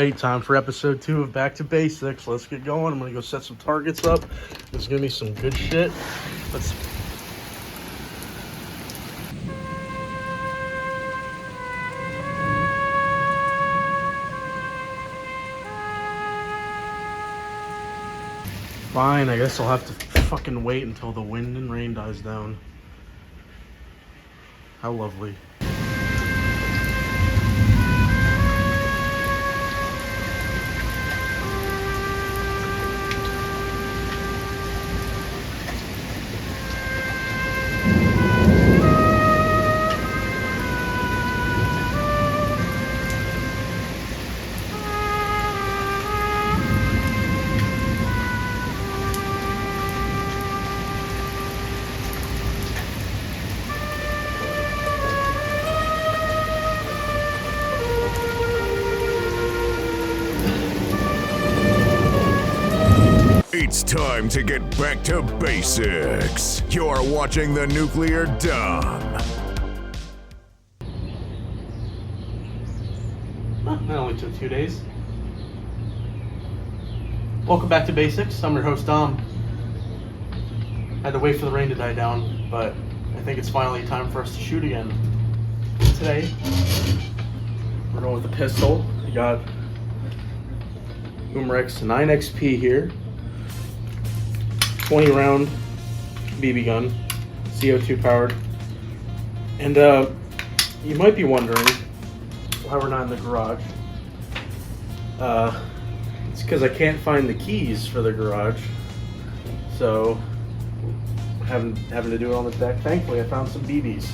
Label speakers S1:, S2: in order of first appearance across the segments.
S1: right, time for episode 2 of Back to Basics. Let's get going. I'm gonna go set some targets up. There's gonna be some good shit. Let's Fine, I guess I'll have to fucking wait until the wind and rain dies down. How lovely.
S2: It's time to get back to basics. You're watching the Nuclear Dom.
S1: That only took 2 days. Welcome back to Basics. I'm your host, Dom. Had to wait for the rain to die down, but I think it's finally time for us to shoot again. Today, we're going with the pistol. We got Umarex 9XP here. 20 round BB gun, CO2 powered. And you might be wondering why we're not in the garage. It's because I can't find the keys for the garage. So having to do it on the deck. Thankfully I found some BBs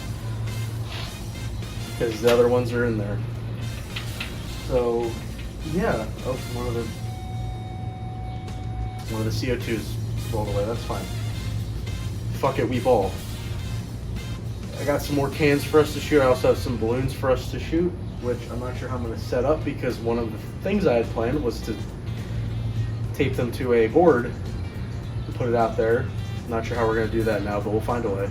S1: because the other ones are in there. So yeah, oh, one of the CO2s rolled away. That's fine. Fuck it, we ball. I got some more cans for us to shoot. I also have some balloons for us to shoot, which I'm not sure how I'm going to set up because one of the things I had planned was to tape them to a board and put it out there. I'm not sure how we're going to do that now, but we'll find a way.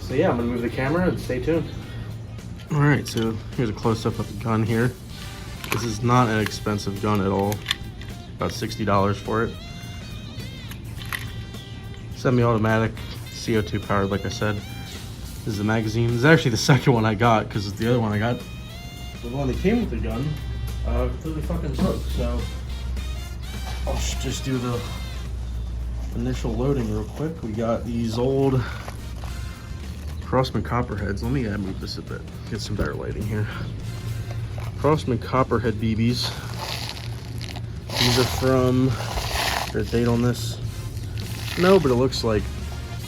S1: So yeah, I'm going to move the camera and stay tuned. Alright, so here's a close-up of the gun here. This is not an expensive gun at all. About $60 for it. Semi-automatic, CO2 powered, like I said. This is the magazine. This is actually the second one I got because the other one I got, the one that came with the gun, completely fucking broke. So I'll just do the initial loading real quick. We got these old Crossman Copperheads. Let me move this a bit, get some better lighting here. Crossman Copperhead BBs. These are from, is there a date on this? No, but it looks like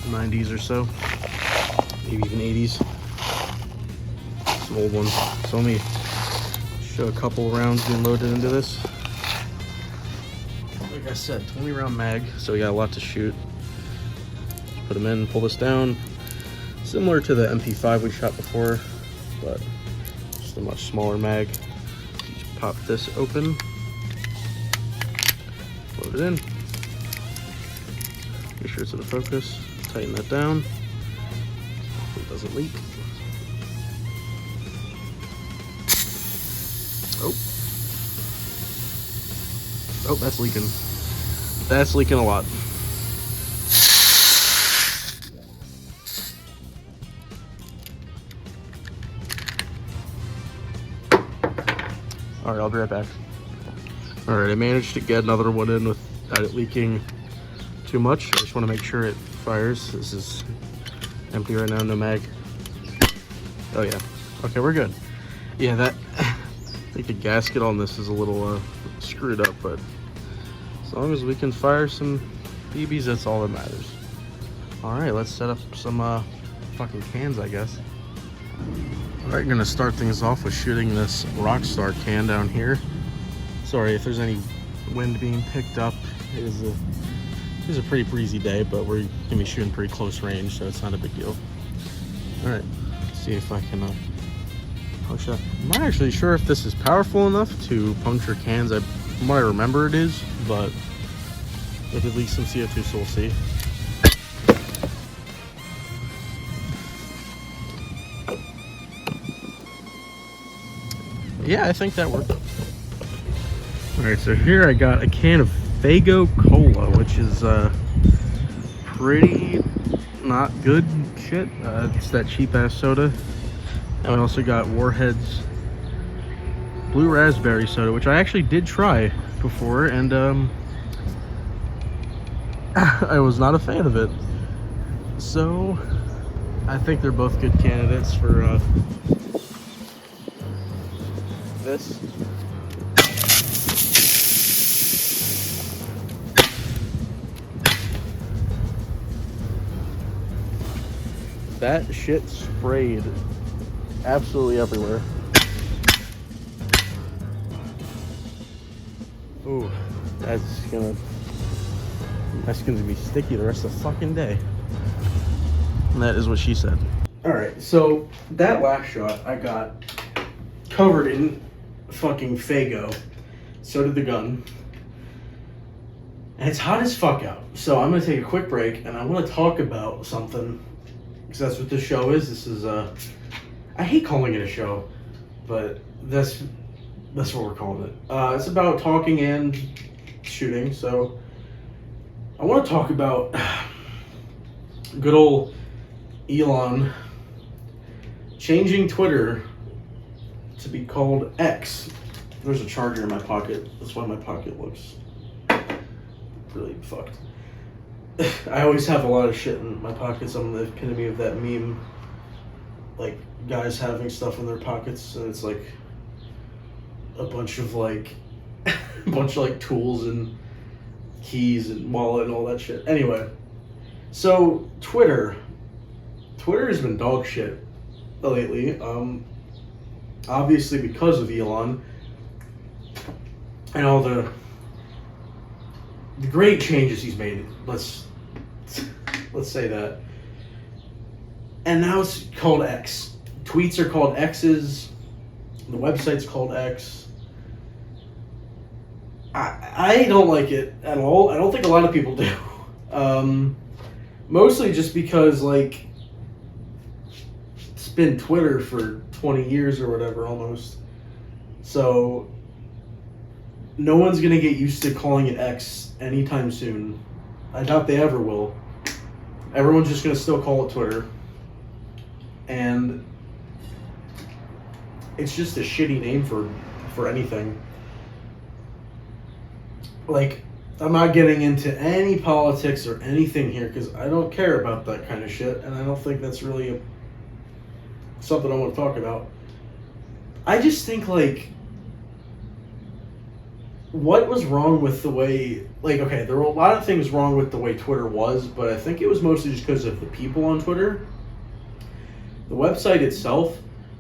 S1: 90s or so, maybe even 80s. Some old ones. So let me show a couple rounds being loaded into this. Like I said, 20 round mag, so we got a lot to shoot. Just put them in, pull this down. Similar to the MP5 we shot before, but just a much smaller mag. Just pop this open, load it in. Make sure it's in the focus. Tighten that down. Hopefully it doesn't leak. Oh, that's leaking. That's leaking a lot. All right, I'll be right back. All right, I managed to get another one in without it leaking too much. I just want to make sure it fires. This is empty right now, no mag. Oh yeah, okay, we're good. Yeah, that I think the gasket on this is a little screwed up, but as long as we can fire some BBs, that's all that matters. All right, let's set up some fucking cans, I guess. All right, gonna start things off with shooting this Rockstar can down here. Sorry if there's any wind being picked up. It was a pretty breezy day, but we're gonna be shooting pretty close range, so it's not a big deal. All right, let's see if I can push up. I'm not actually sure if this is powerful enough to puncture cans. From what I remember it is, but it did leak some CO2, so we'll see. Yeah, I think that worked. Alright, so here I got a can of Faygo Cola, which is pretty not good shit. It's that cheap ass soda. And we also got Warhead's Blue Raspberry soda, which I actually did try before, and I was not a fan of it. So I think they're both good candidates for this. That shit sprayed absolutely everywhere. Ooh, that's gonna be sticky the rest of the fucking day. And that is what she said. Alright, so that last shot I got covered in fucking Faygo. So did the gun. And it's hot as fuck out. So I'm gonna take a quick break and I wanna talk about something. Because that's what this show is. This is I hate calling it a show, but that's what we're calling it. It's about talking and shooting. So I want to talk about good old Elon changing Twitter to be called X. There's a charger in my pocket. That's why my pocket looks really fucked. I always have a lot of shit in my pockets. I'm the epitome of that meme, like guys having stuff in their pockets, and it's like a bunch of like tools and keys and wallet and all that shit. Anyway, so Twitter has been dog shit lately. Obviously because of Elon and all the great changes he's made. Let's say that. And now it's called X. Tweets are called X's. The website's called X. I don't like it at all. I don't think a lot of people do. Mostly just because, like, it's been Twitter for 20 years or whatever almost. So no one's going to get used to calling it X anytime soon. I doubt they ever will. Everyone's just going to still call it Twitter. And it's just a shitty name for anything. Like, I'm not getting into any politics or anything here because I don't care about that kind of shit, and I don't think that's really something I want to talk about. I just think, like, what was wrong with the way, like, okay, there were a lot of things wrong with the way Twitter was, but I think it was mostly just because of the people on Twitter. The website itself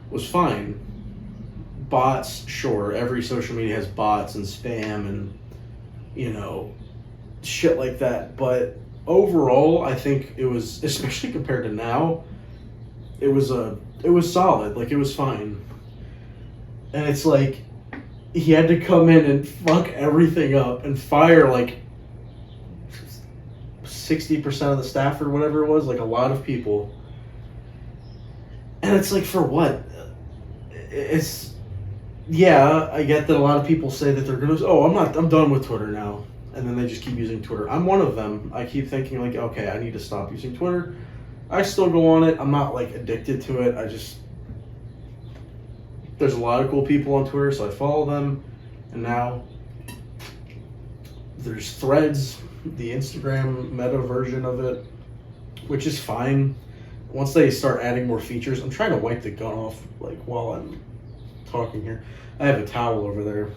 S1: was fine. Bots, sure, every social media has bots and spam and, you know, shit like that, but overall, I think it was, especially compared to now, it was solid, like, it was fine. And it's like, he had to come in and fuck everything up and fire, like, 60% of the staff or whatever it was, like, a lot of people. And it's like, for what? It's, yeah, I get that a lot of people say that they're gonna, I'm done with Twitter now. And then they just keep using Twitter. I'm one of them. I keep thinking, like, okay, I need to stop using Twitter. I still go on it. I'm not, like, addicted to it. There's a lot of cool people on Twitter, so I follow them. And now there's Threads, the Instagram meta version of it, which is fine. Once they start adding more features, I'm trying to wipe the gun off, like, while I'm talking here. I have a towel over there.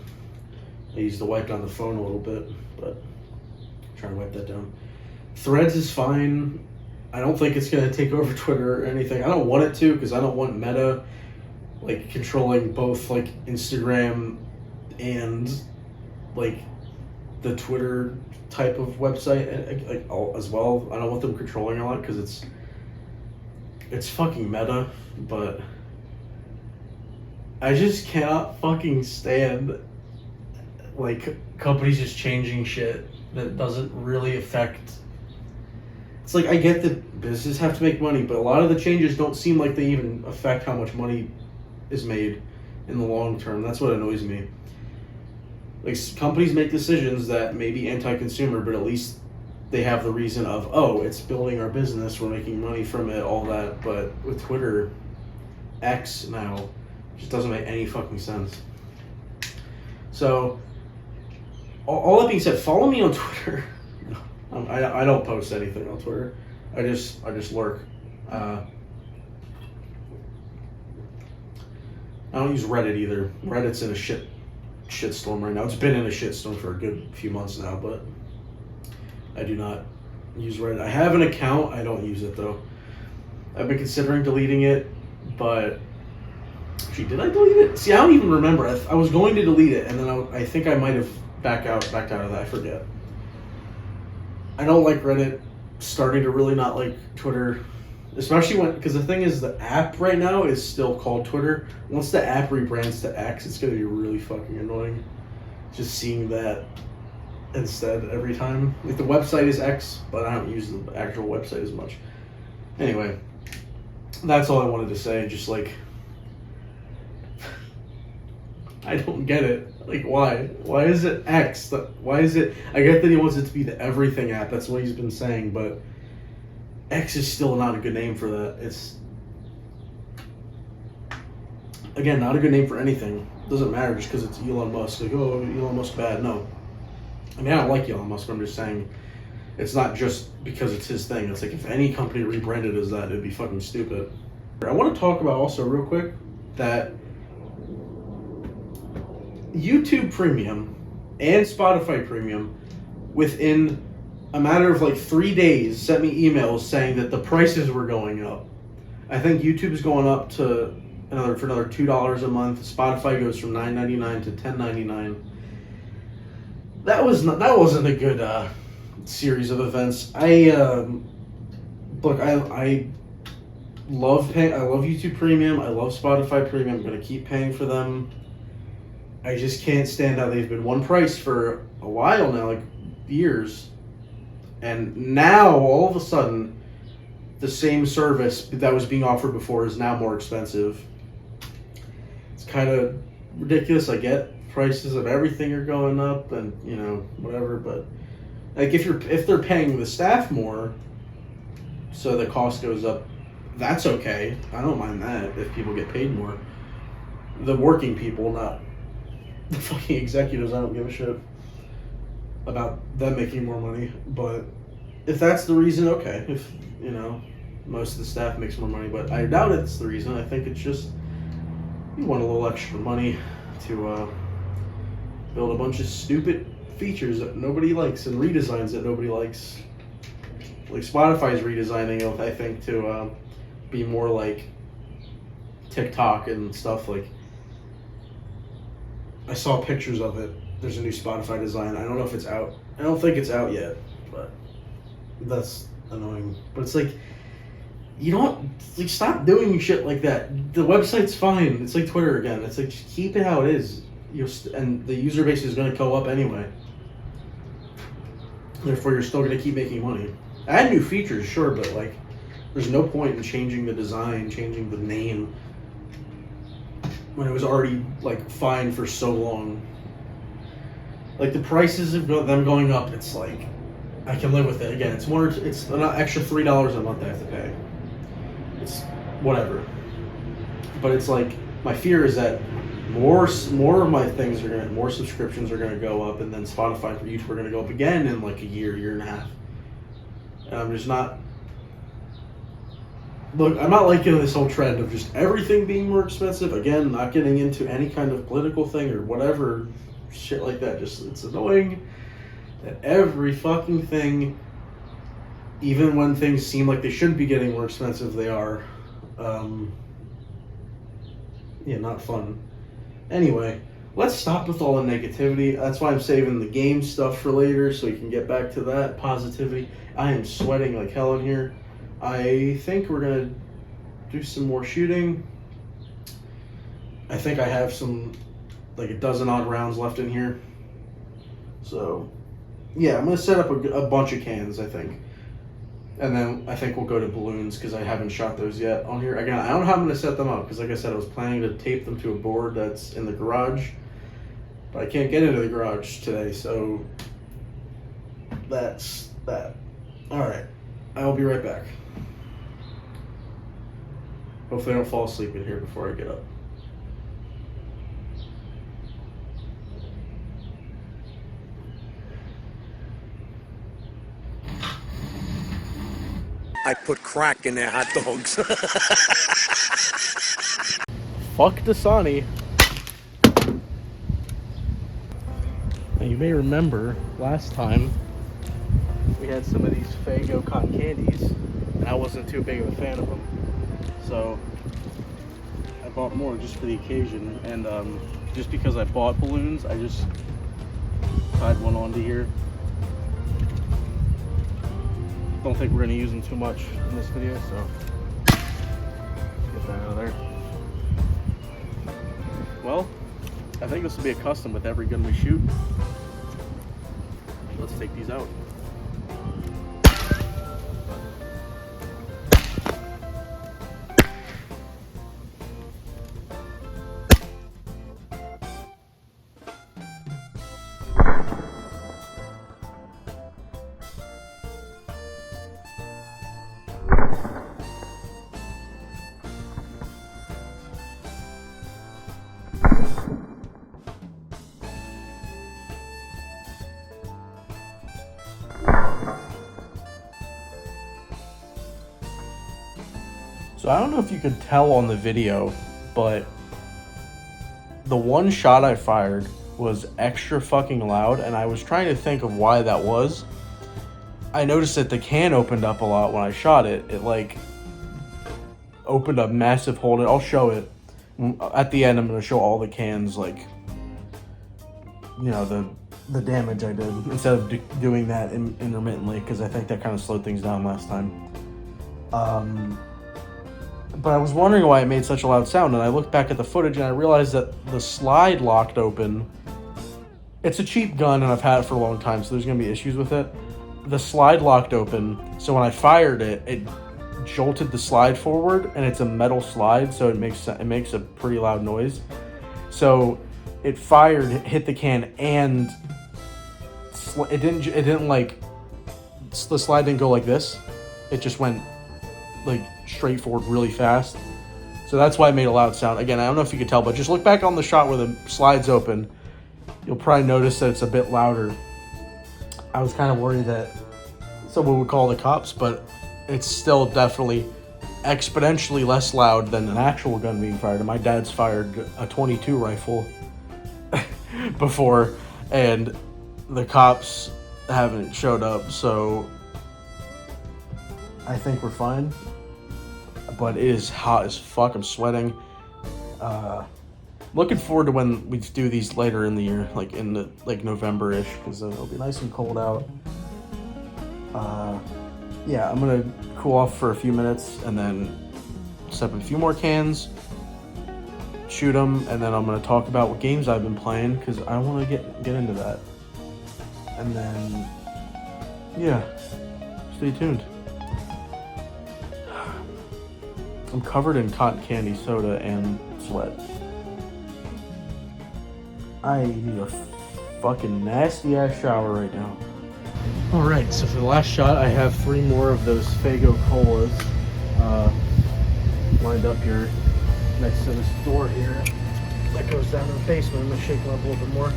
S1: I used to wipe down the phone a little bit, but I'm trying to wipe that down. Threads is fine. I don't think it's going to take over Twitter or anything. I don't want it to, because I don't want Meta, like, controlling both, like, Instagram and, like, the Twitter type of website, like, as well. I don't want them controlling a lot, because it's fucking Meta, but I just cannot fucking stand, like, companies just changing shit that doesn't really affect. It's like, I get that businesses have to make money, but a lot of the changes don't seem like they even affect how much money is made in the long term. That's what annoys me. Like, companies make decisions that may be anti-consumer, but at least they have the reason of, oh, it's building our business, we're making money from it, all that. But with Twitter, X now, it just doesn't make any fucking sense. So, all that being said, follow me on Twitter. I don't post anything on Twitter. I just lurk. I don't use Reddit either. Reddit's in a shitstorm right now. It's been in a shitstorm for a good few months now, but I do not use Reddit. I have an account. I don't use it though. I've been considering deleting it, but actually, did I delete it? See, I don't even remember. I was going to delete it, and then I think I might have backed out of that. I forget. I don't like Reddit. Starting to really not like Twitter, especially because the thing is, the app right now is still called Twitter. Once the app rebrands to X, it's gonna be really fucking annoying. Just seeing that instead every time. Like, the website is X, but I don't use the actual website as much. Anyway, that's all I wanted to say. Just like, I don't get it. Like, why? Why is it X? Why is it? I get that he wants it to be the everything app. That's what he's been saying, but X is still not a good name for that. It's, again, not a good name for anything. Doesn't matter just because it's Elon Musk. Like, oh, Elon Musk bad. No. I mean, I don't like Elon Musk, but I'm just saying it's not just because it's his thing. It's like, if any company rebranded as that, it'd be fucking stupid. I want to talk about also real quick that YouTube Premium and Spotify Premium, within a matter of like 3 days, sent me emails saying that the prices were going up. I think YouTube's going up to another $2 a month. Spotify goes from $9.99 to $10.99. That wasn't a good series of events. I love YouTube Premium. I love Spotify Premium. I'm gonna keep paying for them. I just can't stand how they've been one price for a while now, like years. And now, all of a sudden, the same service that was being offered before is now more expensive. It's kind of ridiculous. I get prices of everything are going up and, you know, whatever. But, like, if they're paying the staff more, so the cost goes up, that's okay. I don't mind that if people get paid more. The working people, not the fucking executives, I don't give a shit about them making more money. But if that's the reason, okay. If, you know, most of the staff makes more money, but I doubt it's the reason. I think it's just you want a little extra money to build a bunch of stupid features that nobody likes and redesigns that nobody likes. Like, Spotify's redesigning it, I think, to be more like TikTok and stuff. Like, I saw pictures of it. There's a new Spotify design. I don't know if it's out. I don't think it's out yet, but that's annoying. But it's like, you don't, like, stop doing shit like that. The website's fine. It's like Twitter again. It's like, just keep it how it is. And the user base is going to go up anyway. Therefore, you're still going to keep making money. Add new features, sure, but, like, there's no point in changing the design, changing the name, when it was already, like, fine for so long. Like, the prices of them going up, it's like, I can live with it. Again, it's an extra $3 a month I have to pay. It's whatever. But it's like, my fear is that more of my things more subscriptions are gonna go up, and then Spotify for YouTube are gonna go up again in like a year and a half. And I'm just not. Look, I'm not liking this whole trend of just everything being more expensive. Again, not getting into any kind of political thing or whatever shit like that. Just, it's annoying that every fucking thing, even when things seem like they shouldn't be getting more expensive, they are. Yeah, not fun. Anyway, let's stop with all the negativity. That's why I'm saving the game stuff for later, so we can get back to that positivity. I am sweating like hell in here. I think we're going to do some more shooting. I think I have like a dozen odd rounds left in here. So, yeah, I'm going to set up a bunch of cans, I think. And then I think we'll go to balloons, because I haven't shot those yet on here. Again, I don't know how I'm going to set them up, because like I said, I was planning to tape them to a board that's in the garage. But I can't get into the garage today, so that's that. Alright, I will be right back. Hopefully I don't fall asleep in here before I get up.
S3: I put crack in their hot dogs.
S1: Fuck Dasani. Now you may remember last time we had some of these Faygo cotton candies, and I wasn't too big of a fan of them. So I bought more just for the occasion, and just because I bought balloons, I just tied one onto here. Don't think we're gonna use them too much in this video, so get that out of there. Well, I think this will be a custom with every gun we shoot. Let's take these out. So I don't know if you could tell on the video, but the one shot I fired was extra fucking loud, and I was trying to think of why that was. I noticed that the can opened up a lot when I shot it. It like opened a massive hole. I'll show it. At the end, I'm going to show all the cans, like, you know, the damage I did, instead of doing that intermittently, because I think that kind of slowed things down last time. But I was wondering why it made such a loud sound, and I looked back at the footage and I realized that the slide locked open. It's a cheap gun and I've had it for a long time, so there's going to be issues with it. The slide locked open, so when I fired it, it jolted the slide forward, and it's a metal slide, so it makes a pretty loud noise. So it fired, hit the can, and it didn't like, the slide didn't go like this. It just went like straight forward really fast. So that's why it made a loud sound. Again, I don't know if you could tell, but just look back on the shot where the slide's open. You'll probably notice that it's a bit louder. I was kind of worried that someone would call the cops, but it's still definitely exponentially less loud than an actual gun being fired. And my dad's fired a .22 rifle before, and the cops haven't showed up, so I think we're fine. But it is hot as fuck. I'm sweating. Looking forward to when we do these later in the year, like in the November-ish, because it'll be nice and cold out. Yeah, I'm gonna cool off for a few minutes and then set up a few more cans, shoot them, and then I'm gonna talk about what games I've been playing, because I want to get into that. And then, yeah, stay tuned. I'm covered in cotton candy, soda, and sweat. I need a fucking nasty ass shower right now. Alright, so for the last shot, I have 3 more of those Faygo colas lined up here next to this door here that goes down to the basement. I'm going to shake them up a little bit more.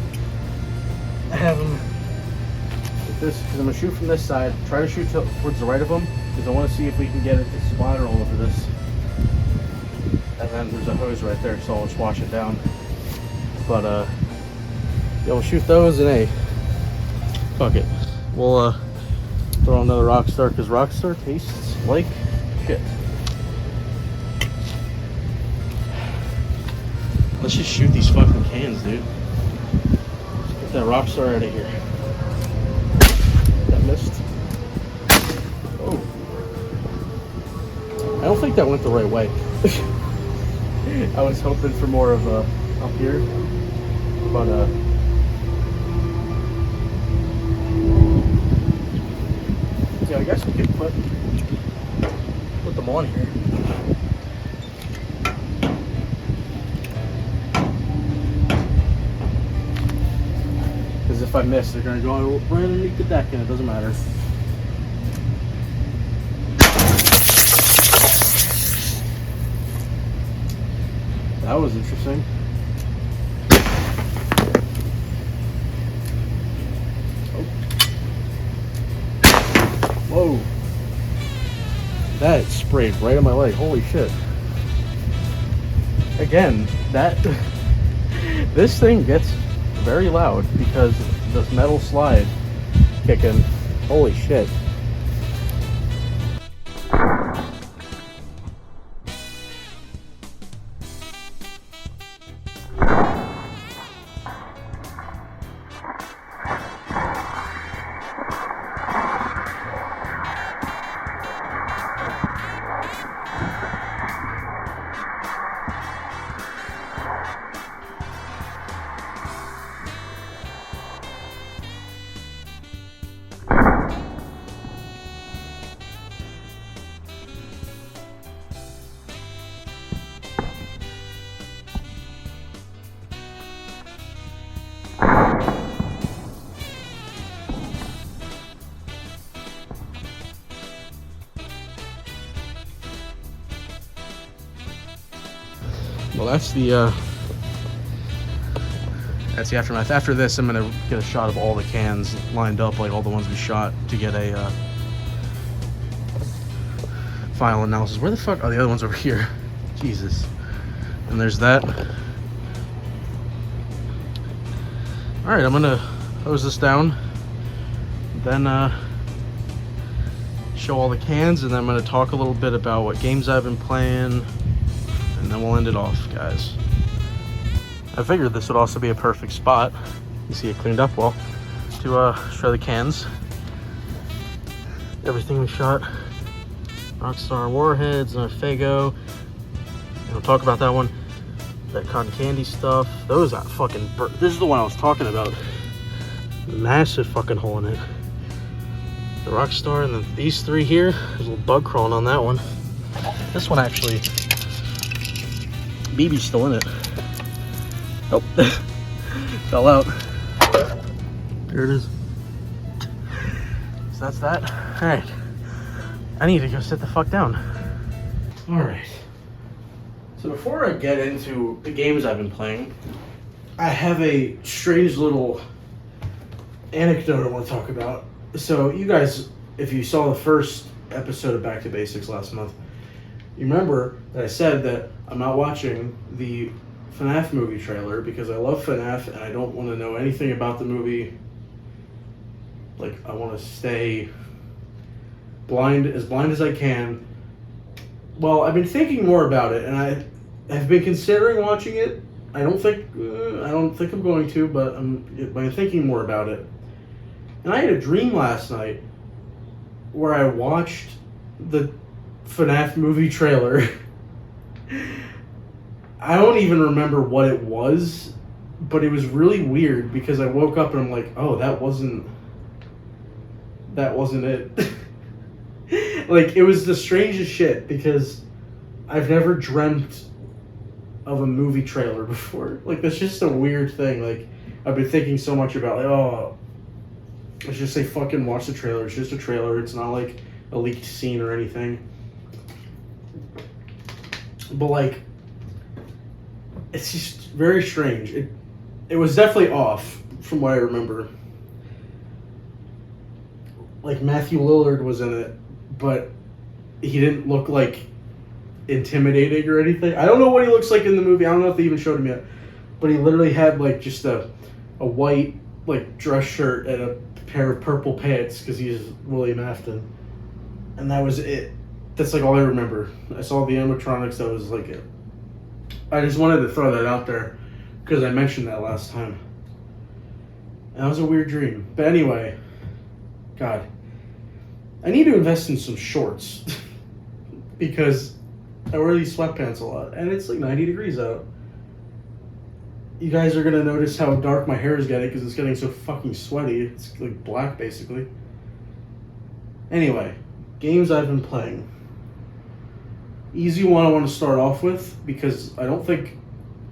S1: I have them with this, because I'm going to shoot from this side, try to shoot towards the right of them, because I want to see if we can get it to splatter all over this. And then there's a hose right there, so I'll just wash it down. But yeah, we'll shoot those, and hey, fuck it. We'll throw another Rockstar, because Rockstar tastes like shit. Let's just shoot these fucking cans, dude. Get that Rockstar out of here. That missed. Oh. I don't think that went the right way. I was hoping for more of up here, but yeah, I guess we could put them on here. Because if I miss, they're gonna go right underneath the deck, and it doesn't matter. That was interesting. Oh. Whoa. That sprayed right on my leg. Holy shit. Again, this thing gets very loud because this metal slide kicking. Holy shit. Well, that's the aftermath. After this, I'm gonna get a shot of all the cans lined up, like all the ones we shot, to get a final analysis. Where the fuck are the other ones over here? Jesus. And there's that. All right, I'm gonna hose this down, then show all the cans, and then I'm gonna talk a little bit about what games I've been playing. And then we'll end it off, guys. I figured this would also be a perfect spot. You see it cleaned up well to show the cans. Everything we shot. Rockstar Warheads and a Fago. And we'll talk about that one. That cotton candy stuff. Those are fucking this is the one I was talking about. Massive fucking hole in it. The Rockstar, and then these three here. There's a little bug crawling on that one. This one actually, BB's still in it. Oh, fell out. There it is. So that's that. All right. I need to go sit the fuck down. All right. So before I get into the games I've been playing, I have a strange little anecdote I want to talk about. So you guys, if you saw the first episode of Back to Basics last month, you remember that I said that I'm not watching the FNAF movie trailer because I love FNAF and I don't want to know anything about the movie. Like, I want to stay blind as I can. Well, I've been thinking more about it, and I have been considering watching it. I don't think I'm going to, but I'm thinking more about it. And I had a dream last night where I watched the FNAF movie trailer. I don't even remember what it was, but it was really weird because I woke up and I'm like, oh, that wasn't it. Like, it was the strangest shit because I've never dreamt of a movie trailer before. Like, that's just a weird thing. Like, I've been thinking so much about, like, oh, let's just say fucking watch the trailer. It's just a trailer. It's not like a leaked scene or anything. But, like, it's just very strange. It was definitely off from what I remember. Like, Matthew Lillard was in it, but he didn't look like intimidating or anything. I don't know what he looks like in the movie. I don't know if they even showed him yet. But he literally had like just a white like dress shirt and a pair of purple pants because he's William Afton. And that was it. That's like all I remember. I saw the animatronics, that was like it. I just wanted to throw that out there because I mentioned that last time. And that was a weird dream. But anyway, God, I need to invest in some shorts because I wear these sweatpants a lot and it's like 90 degrees out. You guys are going to notice how dark my hair is getting because it's getting so fucking sweaty. It's like black basically. Anyway, games I've been playing. Easy one I want to start off with because I don't think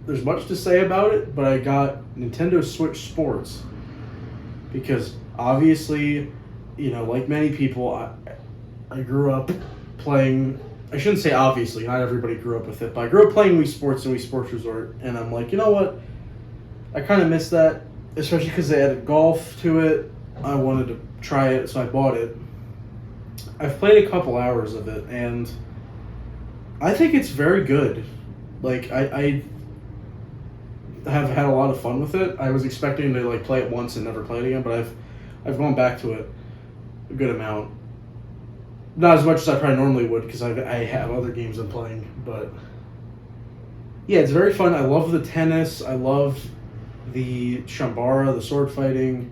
S1: there's much to say about it, but I got Nintendo Switch Sports. because obviously, like many people, I grew up playing. I shouldn't say obviously, not everybody grew up with it, but I grew up playing Wii Sports and Wii Sports Resort, and I'm like, you know what? I kind of miss that, especially because they added golf to it. I wanted to try it, so I bought it. I've played a couple hours of it, and I think it's very good. Like, I have had a lot of fun with it. I was expecting to like play it once and never play it again, but I've gone back to it a good amount. Not as much as I probably normally would because I have other games I'm playing, but yeah, it's very fun. I love the tennis. I love the Shambara, the sword fighting.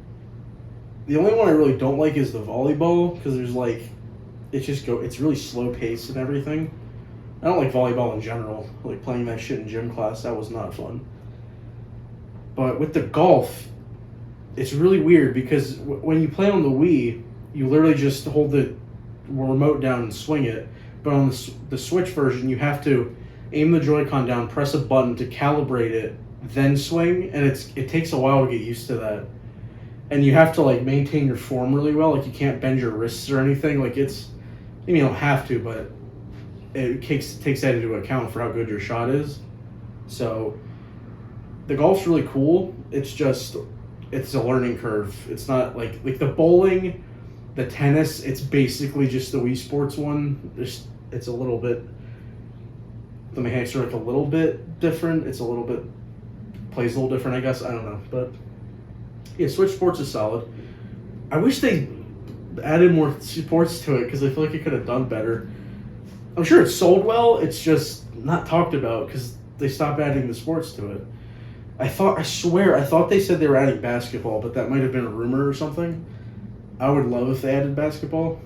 S1: The only one I really don't like is the volleyball because there's like it's really slow paced and everything. I don't like volleyball in general. Like playing that shit in gym class, that was not fun. But with the golf, it's really weird because when you play on the Wii, you literally just hold the remote down and swing it. But on the Switch version, you have to aim the Joy-Con down, press a button to calibrate it, then swing, and it takes a while to get used to that. And you have to like maintain your form really well. Like you can't bend your wrists or anything. Like you don't have to, but it takes that into account for how good your shot is. So the golf's really cool. It's a learning curve. It's not like the bowling, the tennis. It's basically just the Wii Sports one. It's a little bit. The mechanics are like a little bit different. It's a little bit plays a little different, I guess. I don't know, but yeah, Switch Sports is solid. I wish they added more sports to it because I feel like it could have done better. I'm sure it sold well. It's just not talked about because they stopped adding the sports to it. I swear they said they were adding basketball, but that might have been a rumor or something. I would love if they added basketball.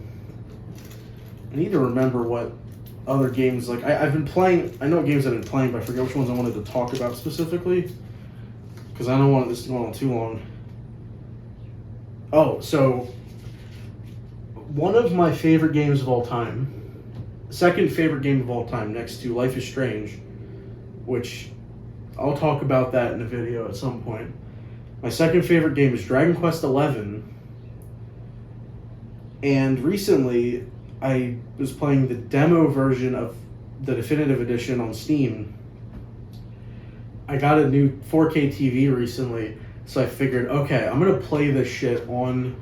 S1: I need to remember what other games, like, I've been playing, I know what games I've been playing, but I forget which ones I wanted to talk about specifically, because I don't want this to go on too long. Oh, so, one of my favorite games of all time, second favorite game of all time, next to Life is Strange, which I'll talk about that in a video at some point. My second favorite game is Dragon Quest XI, and recently I was playing the demo version of the definitive edition on Steam. I got a new 4K TV recently, so I figured, okay, I'm going to play this shit on...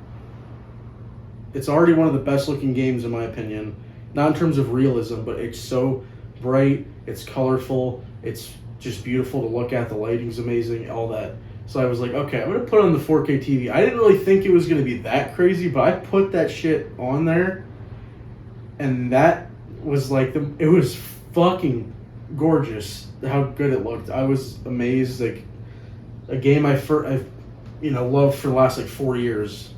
S1: It's already one of the best looking games in my opinion. Not in terms of realism, but it's so bright, it's colorful, it's just beautiful to look at, the lighting's amazing, all that. So I was like, okay, I'm going to put on the 4K TV. I didn't really think it was going to be that crazy, but I put that shit on there, and that was like, it was fucking gorgeous how good it looked. I was amazed. Like, a game I've loved for the last like 4 years.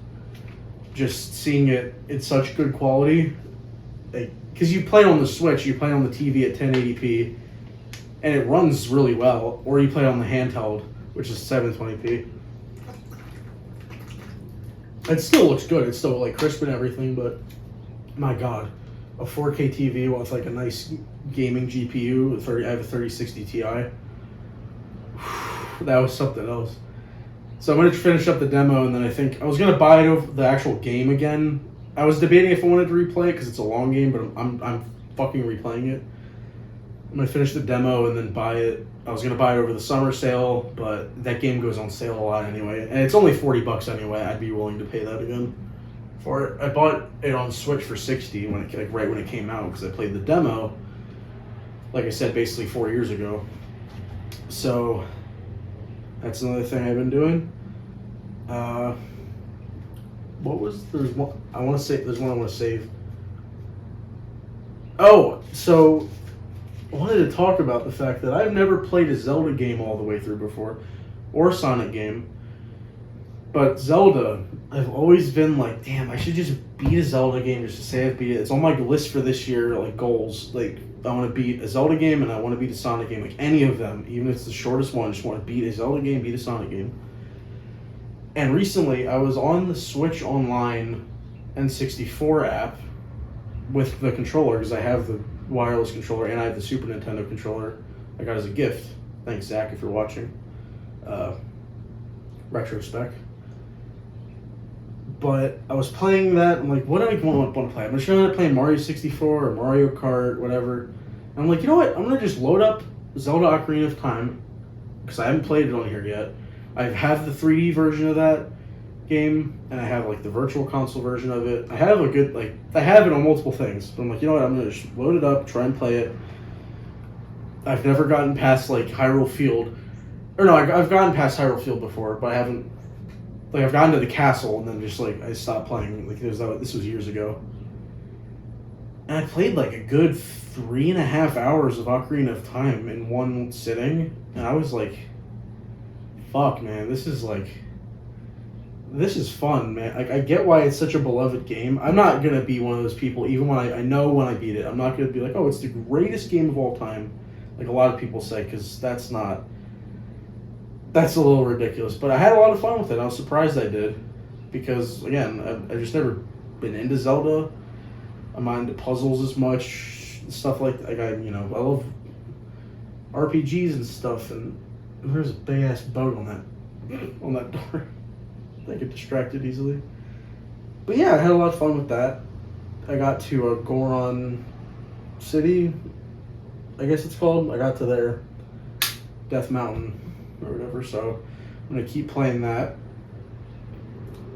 S1: Just seeing it in such good quality. Because you play on the Switch, you play on the TV at 1080p, and it runs really well. Or you play on the handheld, which is 720p. It still looks good. It's still like crisp and everything, but my God, a 4K TV with like a nice gaming GPU. I have a 3060 Ti. That was something else. So I'm gonna finish up the demo, and then I think I was gonna buy it over the actual game again. I was debating if I wanted to replay it because it's a long game, but I'm fucking replaying it. I'm gonna finish the demo and then buy it. I was gonna buy it over the summer sale, but that game goes on sale a lot anyway, and it's only $40 anyway. I'd be willing to pay that again for it. I bought it on Switch for $60 right when it came out because I played the demo. Like I said, basically 4 years ago. So that's another thing I've been doing. There's one I want to save. Oh, so I wanted to talk about the fact that I've never played a Zelda game all the way through before, or a Sonic game. But Zelda, I've always been like, damn, I should just beat a Zelda game just to say I've beat it. It's on my list for this year, like goals. Like, I want to beat a Zelda game and I want to beat a Sonic game. Like, any of them, even if it's the shortest one, I just want to beat a Zelda game, beat a Sonic game. And recently, I was on the Switch Online N64 app with the controller, because I have the wireless controller and I have the Super Nintendo controller I got as a gift. Thanks, Zach, if you're watching. Retrospect. But I was playing that. I'm like, what do I want to play? I'm just trying to play Mario 64 or Mario Kart, whatever. And I'm like, you know what? I'm gonna just load up Zelda Ocarina of Time because I haven't played it on here yet. I have the 3D version of that game, and I have like the Virtual Console version of it. I have I have it on multiple things. But I'm like, you know what? I'm gonna just load it up, try and play it. I've never gotten past like Hyrule Field, or no, I've gotten past Hyrule Field before, but I haven't. Like, I've gotten to the castle, and then just, like, I stopped playing. Like, this was years ago. And I played, like, a good 3.5 hours of Ocarina of Time in one sitting. And I was like, fuck, man, this is fun, man. Like, I get why it's such a beloved game. I'm not going to be one of those people, even when I know when I beat it, I'm not going to be like, oh, it's the greatest game of all time. Like a lot of people say, because that's a little ridiculous, but I had a lot of fun with it. I was surprised I did, because again, I've just never been into Zelda. I'm not into puzzles as much, stuff like I love RPGs and stuff. And there's a big ass bug on that door. I get distracted easily. But yeah, I had a lot of fun with that. I got to Goron City, I guess it's called. I got to there, Death Mountain, or whatever, so I'm going to keep playing that.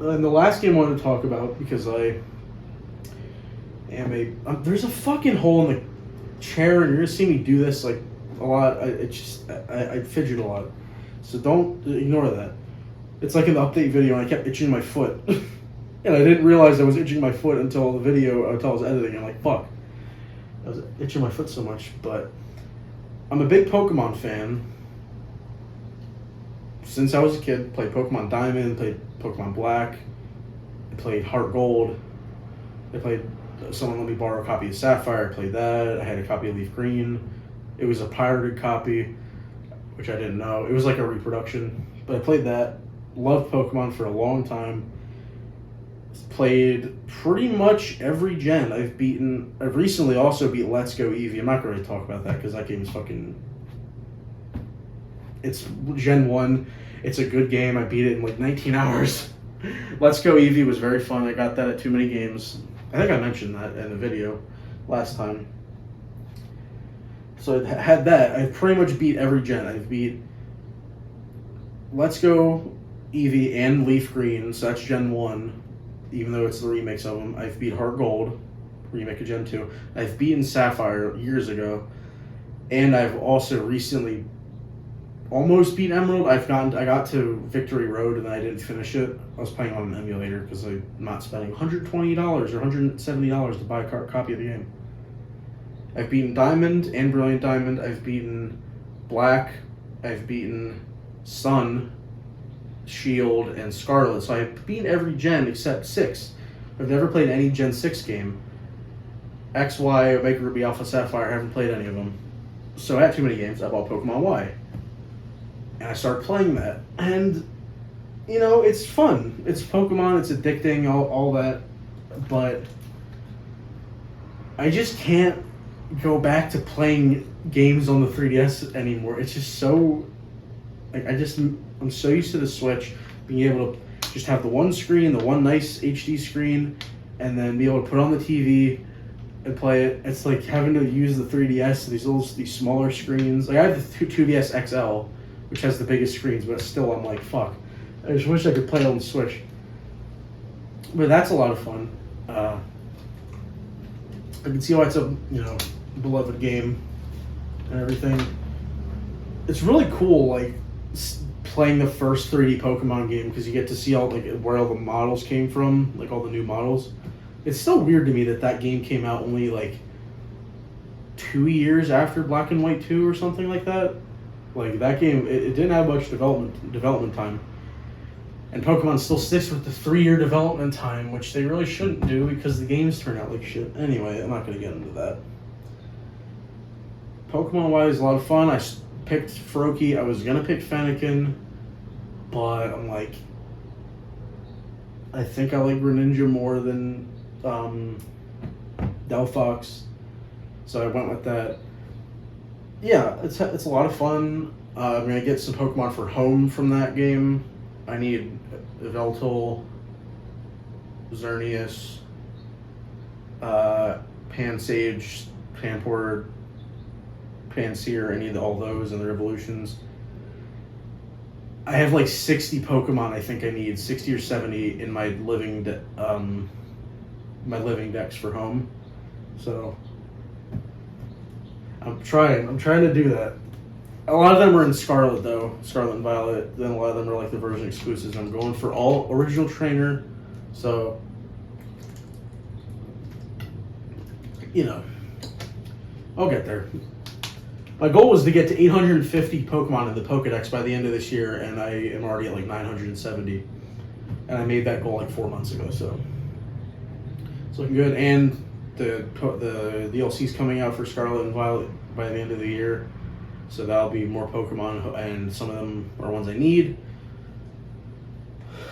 S1: And the last game I wanted to talk about, because I am there's a fucking hole in the chair, and you're going to see me do this, like, a lot. I fidget a lot. So don't ignore that. It's like in the update video, and I kept itching my foot. And I didn't realize I was itching my foot until I was editing. I'm like, fuck. I was itching my foot so much, but I'm a big Pokemon fan. Since I was a kid, played Pokemon Diamond, played Pokemon Black, I played Heart Gold, someone let me borrow a copy of Sapphire, I played that, I had a copy of Leaf Green. It was a pirated copy, which I didn't know. It was like a reproduction, but I played that. Loved Pokemon for a long time. Played pretty much every gen. I've recently also beat Let's Go Eevee. I'm not going to talk about that because that game is it's Gen 1. It's a good game. I beat it in like 19 hours. Let's Go Eevee was very fun. I got that at Too Many Games. I think I mentioned that in the video last time. So I had that. I've pretty much beat every gen. I've beat Let's Go Eevee and Leaf Green, so that's Gen 1. Even though it's the remakes of them. I've beat Heart Gold, remake of Gen 2. I've beaten Sapphire years ago. And I've also recently almost beat Emerald. I got to Victory Road and I didn't finish it. I was playing on an emulator because I'm not spending $120 or $170 to buy a copy of the game. I've beaten Diamond and Brilliant Diamond. I've beaten Black. I've beaten Sun, Shield, and Scarlet. So I've beaten every gen except 6. I've never played any Gen 6 game. X, Y, Omega Ruby, Alpha, Sapphire, I haven't played any of them. So at Too Many Games, I bought Pokemon Y. And I started playing that. And, it's fun. It's Pokemon, it's addicting, all that. But I just can't go back to playing games on the 3DS anymore. It's just so... I'm so used to the Switch, being able to just have the one screen, the one nice HD screen, and then be able to put on the TV and play it. It's like having to use the 3DS, these smaller screens. Like I have the 2DS XL, which has the biggest screens, but still I'm like, fuck. I just wish I could play it on the Switch. But that's a lot of fun. I can see why it's a beloved game and everything. It's really cool, like playing the first 3D Pokemon game because you get to see where all the models came from, like all the new models. It's still weird to me that game came out only like 2 years after Black and White 2 or something like that. Like that game, it didn't have much development time. And Pokemon still sticks with the 3-year development time, which they really shouldn't do because the games turn out like shit. Anyway, I'm not going to get into that. Pokemon-wise, is a lot of fun. I picked Froakie. I was going to pick Fennekin, but I'm like, I think I like Greninja more than Delphox, so I went with that. Yeah, it's a lot of fun. I'm going to get some Pokemon for home from that game. I need Yveltal, Xerneas, Pansage, Panport, Panseer, all those and their evolutions. I have like 60 Pokemon I think I need, 60 or 70 in my living decks for home. So I'm trying to do that. A lot of them are in Scarlet though, Scarlet and Violet. Then a lot of them are like the version exclusives. I'm going for all original trainer, so you know, I'll get there. My goal was to get to 850 Pokemon in the Pokedex by the end of this year, and I am already at like 970. And I made that goal like 4 months ago, so it's looking good. And the DLC's coming out for Scarlet and Violet by the end of the year, so that'll be more Pokemon, and some of them are ones I need.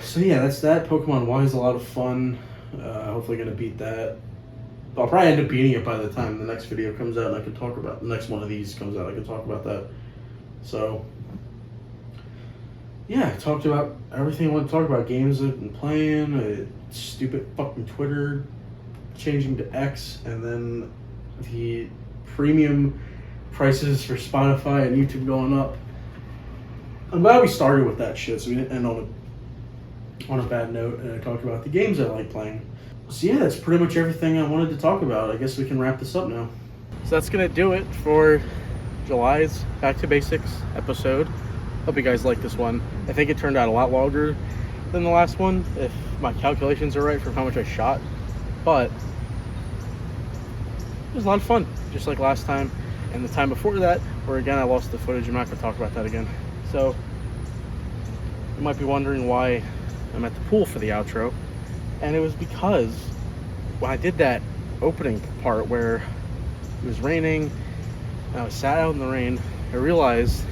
S1: So yeah, that's that. Pokemon Y is a lot of fun. Hopefully gonna beat that. I'll probably end up beating it by the time the next video comes out, and I can talk about the next one of these comes out. I can talk about that. So yeah, I talked about everything I want to talk about. Games I've been playing, stupid fucking Twitter changing to X, and then the premium prices for Spotify and YouTube going up. I'm glad we started with that shit, so we didn't end on a bad note, and I talked about the games I like playing. So yeah, that's pretty much everything I wanted to talk about. I guess we can wrap this up now. So that's gonna do it for July's Back to Basics episode. Hope you guys like this one. I think it turned out a lot longer than the last one, if my calculations are right for how much I shot. But it was a lot of fun, just like last time and the time before that, where again I lost the footage. I'm not gonna talk about that again. So you might be wondering why I'm at the pool for the outro. And it was because when I did that opening part where it was raining and I was sat out in the rain, I realized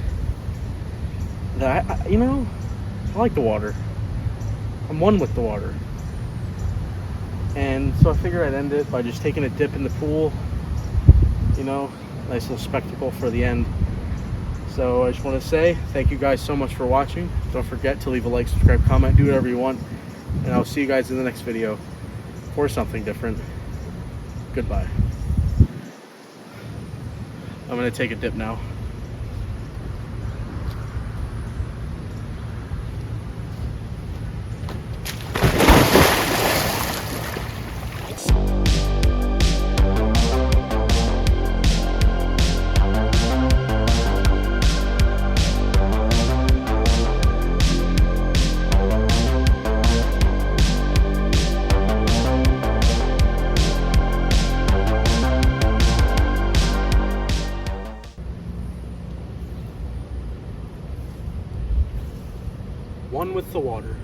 S1: that, I like the water. I'm one with the water. And so I figured I'd end it by just taking a dip in the pool. Nice little spectacle for the end. So I just want to say thank you guys so much for watching. Don't forget to leave a like, subscribe, comment, do whatever you want. And I'll see you guys in the next video for something different. Goodbye. I'm going to take a dip now. One with the water.